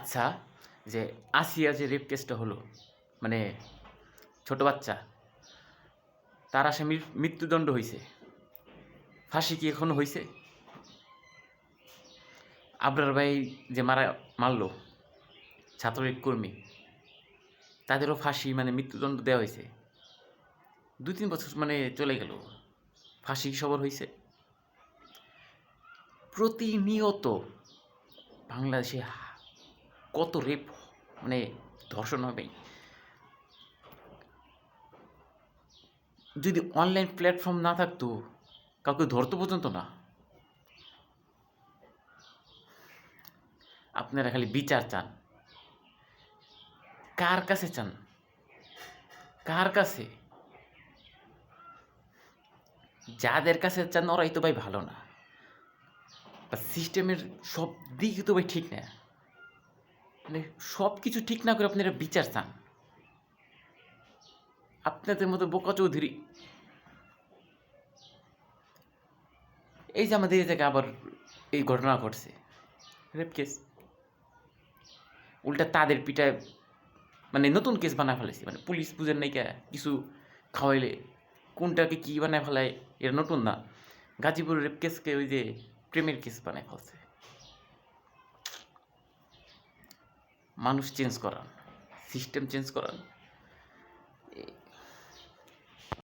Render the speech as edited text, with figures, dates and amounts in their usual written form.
আচ্ছা, যে আসিয়া যে রেপ কেসটা হলো, মানে ছোট বাচ্চা, তার আসামির মৃত্যুদণ্ড হইছে। ফাঁসি কি এখনো হইছে? আবরার ভাই যে মারলো ছাত্রলীগ কর্মী, তাদেরও ফাঁসি মানে মৃত্যুদণ্ড দেওয়া হয়েছে। 2-3 বছর মানে চলে গেল, ফাঁসি কি সবার হয়েছে? প্রতিনিয়ত বাংলাদেশে কত রেপ, মানে ধর্ষণ হবেই। যদি অনলাইন প্ল্যাটফর্ম না থাকতো, কাউকে ধরতো পর্যন্ত না। আপনারা খালি বিচার চান। কার কাছে চান? কার কাছে? যাদের কাছে চান ওরাই তো ভাই ভালো না, বা সিস্টেমের সব দিকই তো ভাই ঠিক না। মানে সব কিছু ঠিক না করে আপনারা বিচার চান। আপনাদের মতো বোকা চৌধুরী, এই যে আমাদের এই জায়গায় আবার এই ঘটনা ঘটছে, রেপ কেস, উল্টা তাদের পিঠায় মানে নতুন কেস বানায় ফেলেছে। মানে পুলিশ বুঝেন নাই কে, কিছু খাওয়াইলে কোনটাকে কী বানায় ফেলায়, এটা নতুন না। গাজীপুর রেপ কেসকে ওই যে প্রেমের কেস বানায় ফেলছে। মানুষ চেঞ্জ করান, সিস্টেম চেঞ্জ করান।